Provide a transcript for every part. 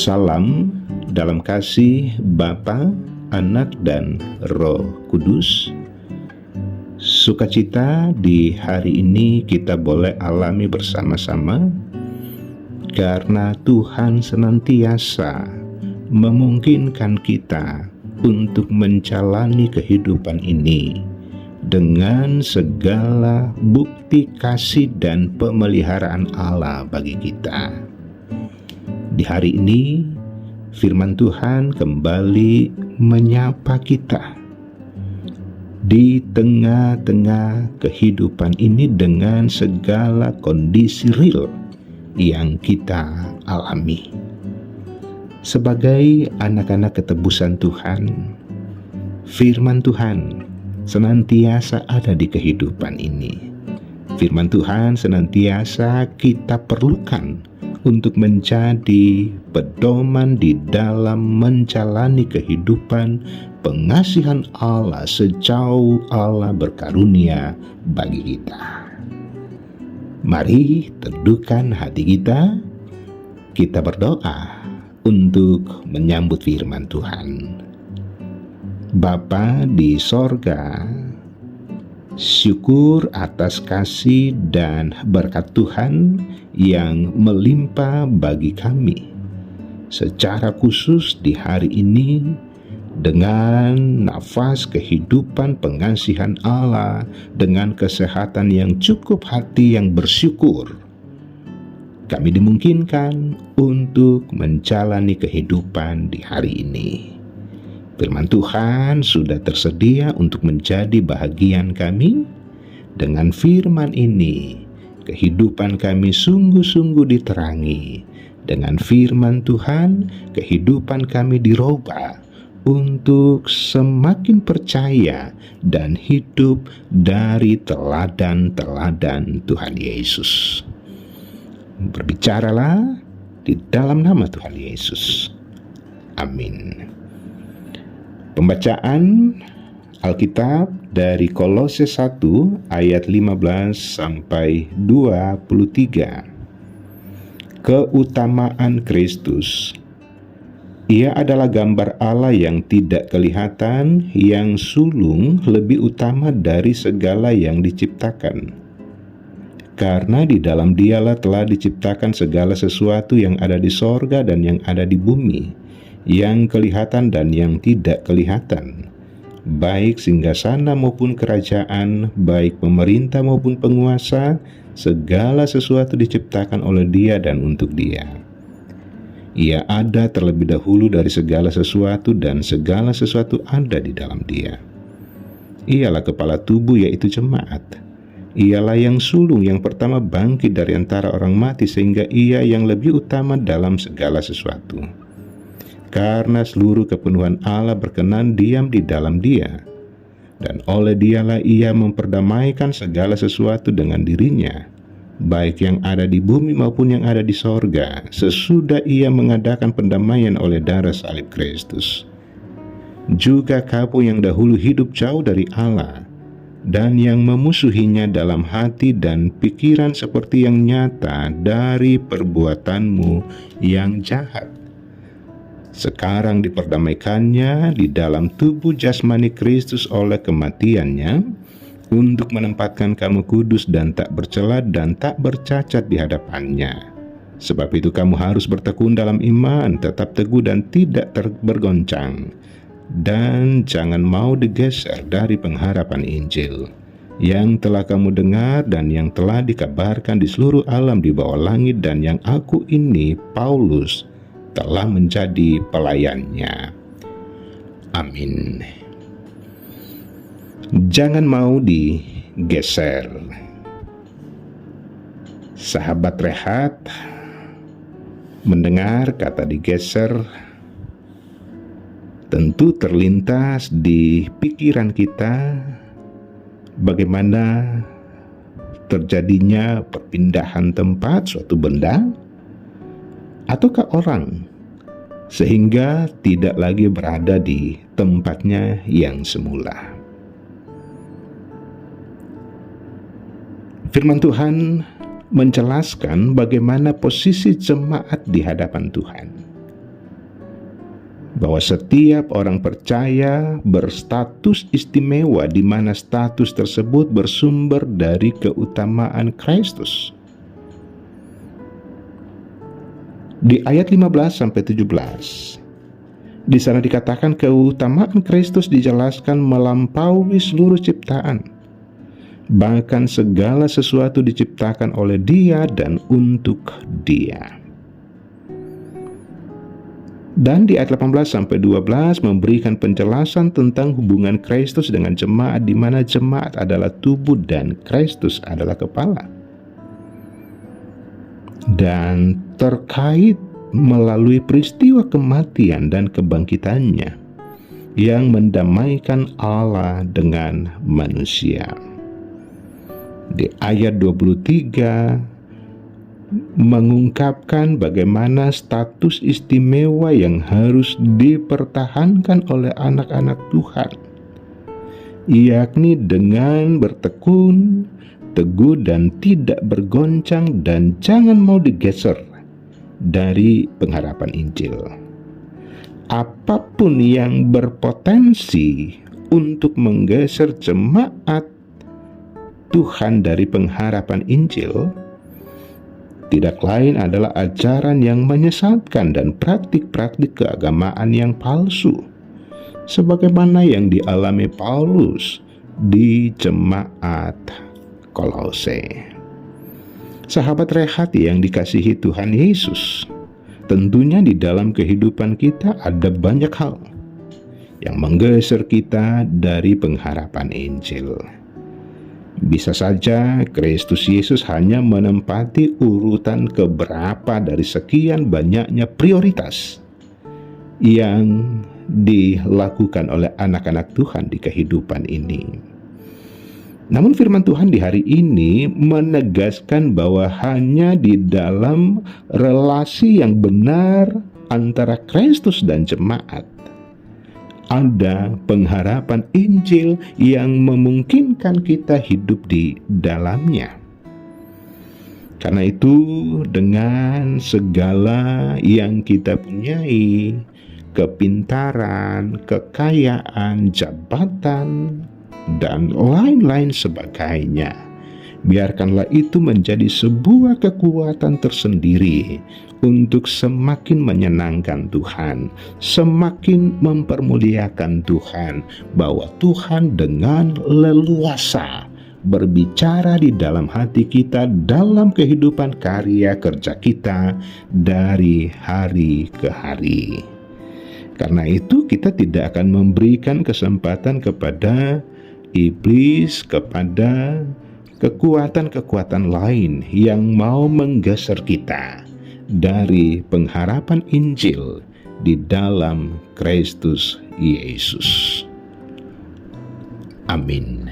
Salam dalam kasih Bapa, Anak, dan Roh Kudus. Sukacita di hari ini kita boleh alami bersama-sama karena Tuhan senantiasa memungkinkan kita untuk menjalani kehidupan ini dengan segala bukti kasih dan pemeliharaan Allah bagi kita. Di hari ini, firman Tuhan kembali menyapa kita di tengah-tengah kehidupan ini dengan segala kondisi real yang kita alami. Sebagai anak-anak ketebusan Tuhan, firman Tuhan senantiasa ada di kehidupan ini. Firman Tuhan senantiasa kita perlukan untuk menjadi pedoman di dalam menjalani kehidupan pengasihan Allah sejauh Allah berkarunia bagi kita. Mari teduhkan hati kita berdoa untuk menyambut firman Tuhan. Bapa di sorga, syukur atas kasih dan berkat Tuhan yang melimpah bagi kami. Secara khusus di hari ini, dengan nafas kehidupan pengasihan Allah, dengan kesehatan yang cukup, hati yang bersyukur, kami dimungkinkan untuk menjalani kehidupan di hari ini. Firman Tuhan sudah tersedia untuk menjadi bahagian kami. Dengan firman ini, kehidupan kami sungguh-sungguh diterangi. Dengan firman Tuhan, kehidupan kami dirubah untuk semakin percaya dan hidup dari teladan-teladan Tuhan Yesus. Berbicaralah di dalam nama Tuhan Yesus. Amin. Pembacaan Alkitab dari Kolose 1 ayat 15 sampai 23. Keutamaan Kristus. Ia adalah gambar Allah yang tidak kelihatan, yang sulung lebih utama dari segala yang diciptakan. Karena di dalam Dialah telah diciptakan segala sesuatu yang ada di sorga dan yang ada di bumi, yang kelihatan dan yang tidak kelihatan, baik singgasana maupun kerajaan, baik pemerintah maupun penguasa, segala sesuatu diciptakan oleh Dia dan untuk Dia. Ia ada terlebih dahulu dari segala sesuatu dan segala sesuatu ada di dalam Dia. Ialah kepala tubuh, yaitu jemaat. Ialah yang sulung yang pertama bangkit dari antara orang mati, sehingga Ia yang lebih utama dalam segala sesuatu. Karena seluruh kepenuhan Allah berkenan diam di dalam Dia, dan oleh Dialah Ia memperdamaikan segala sesuatu dengan dirinya, baik yang ada di bumi maupun yang ada di sorga, sesudah Ia mengadakan pendamaian oleh darah salib Kristus. Juga kamu yang dahulu hidup jauh dari Allah, dan yang memusuhinya dalam hati dan pikiran seperti yang nyata dari perbuatanmu yang jahat, sekarang diperdamaikannya di dalam tubuh jasmani Kristus oleh kematiannya, untuk menempatkan kamu kudus dan tak bercela dan tak bercacat di hadapannya. Sebab itu kamu harus bertekun dalam iman, tetap teguh dan tidak bergoncang, dan jangan mau digeser dari pengharapan Injil yang telah kamu dengar dan yang telah dikabarkan di seluruh alam di bawah langit, dan yang aku ini, Paulus, telah menjadi pelayannya. Amin. Jangan mau digeser. Sahabat rehat, mendengar kata digeser, tentu terlintas di pikiran kita bagaimana terjadinya perpindahan tempat suatu benda ataukah orang, sehingga tidak lagi berada di tempatnya yang semula. Firman Tuhan menjelaskan bagaimana posisi jemaat di hadapan Tuhan. bahwa setiap orang percaya berstatus istimewa, di mana status tersebut bersumber dari keutamaan Kristus. Di ayat 15-17, di sana dikatakan keutamaan Kristus dijelaskan melampaui seluruh ciptaan. Bahkan segala sesuatu diciptakan oleh Dia dan untuk Dia. Dan di ayat 18-12 memberikan penjelasan tentang hubungan Kristus dengan jemaat, di mana jemaat adalah tubuh dan Kristus adalah kepala. Dan terkait melalui peristiwa kematian dan kebangkitannya yang mendamaikan Allah dengan manusia. Di ayat 23 mengungkapkan bagaimana status istimewa yang harus dipertahankan oleh anak-anak Tuhan, yakni dengan bertekun, teguh dan tidak bergoncang, dan jangan mau digeser dari pengharapan Injil. Apapun yang berpotensi untuk menggeser jemaat Tuhan dari pengharapan Injil tidak lain adalah ajaran yang menyesatkan dan praktik-praktik keagamaan yang palsu, sebagaimana yang dialami Paulus di jemaat Kolose. Sahabat Rehat yang dikasihi Tuhan Yesus, tentunya di dalam kehidupan kita ada banyak hal yang menggeser kita dari pengharapan Injil. Bisa saja Kristus Yesus hanya menempati urutan keberapa dari sekian banyaknya prioritas yang dilakukan oleh anak-anak Tuhan di kehidupan ini. Namun firman Tuhan di hari ini menegaskan bahwa hanya di dalam relasi yang benar antara Kristus dan jemaat ada pengharapan Injil yang memungkinkan kita hidup di dalamnya. Karena itu, dengan segala yang kita punyai, kepintaran, kekayaan, jabatan, dan lain-lain sebagainya, biarkanlah itu menjadi sebuah kekuatan tersendiri untuk semakin menyenangkan Tuhan, semakin mempermuliakan Tuhan, bahwa Tuhan dengan leluasa berbicara di dalam hati kita, dalam kehidupan karya kerja kita dari hari ke hari. Karena itu kita tidak akan memberikan kesempatan kepada iblis, kepada kekuatan-kekuatan lain yang mau menggeser kita dari pengharapan Injil di dalam Kristus Yesus. Amin.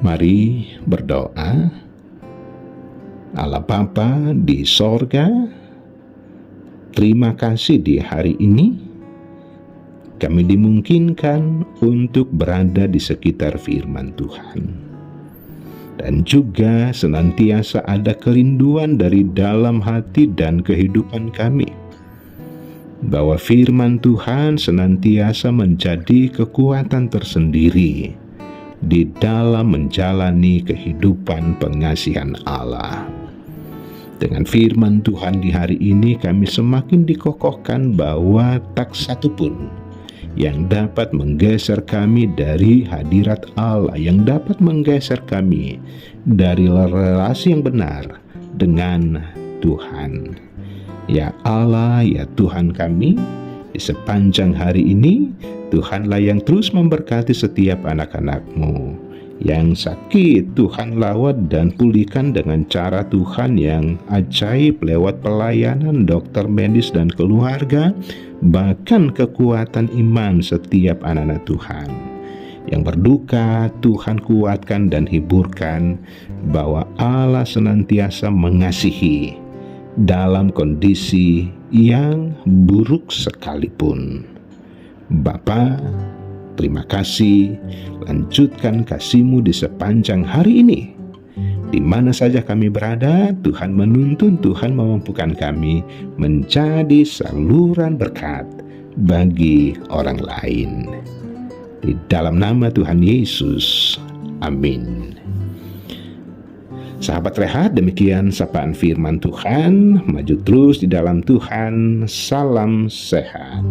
Mari berdoa. Allah Bapa di sorga, terima kasih di hari ini kami dimungkinkan untuk berada di sekitar firman Tuhan. Dan juga senantiasa ada kerinduan dari dalam hati dan kehidupan kami, bahwa firman Tuhan senantiasa menjadi kekuatan tersendiri di dalam menjalani kehidupan pengasihan Allah. Dengan firman Tuhan di hari ini kami semakin dikokohkan bahwa tak satu pun yang dapat menggeser kami dari hadirat Allah, yang dapat menggeser kami dari relasi yang benar dengan Tuhan. Ya Allah, ya Tuhan kami, di sepanjang hari ini Tuhanlah yang terus memberkati setiap anak-anak-Mu. Yang sakit Tuhan lawat dan pulihkan dengan cara Tuhan yang ajaib lewat pelayanan dokter medis dan keluarga, bahkan kekuatan iman setiap anak-anak Tuhan. Yang berduka Tuhan kuatkan dan hiburkan, bahwa Allah senantiasa mengasihi dalam kondisi yang buruk sekalipun. Bapa, terima kasih, lanjutkan kasih-Mu di sepanjang hari ini. Di mana saja kami berada, Tuhan menuntun, Tuhan memampukan kami menjadi saluran berkat bagi orang lain. Di dalam nama Tuhan Yesus, amin. Sahabat Rehat, demikian sapaan firman Tuhan. Maju terus di dalam Tuhan. Salam sehat.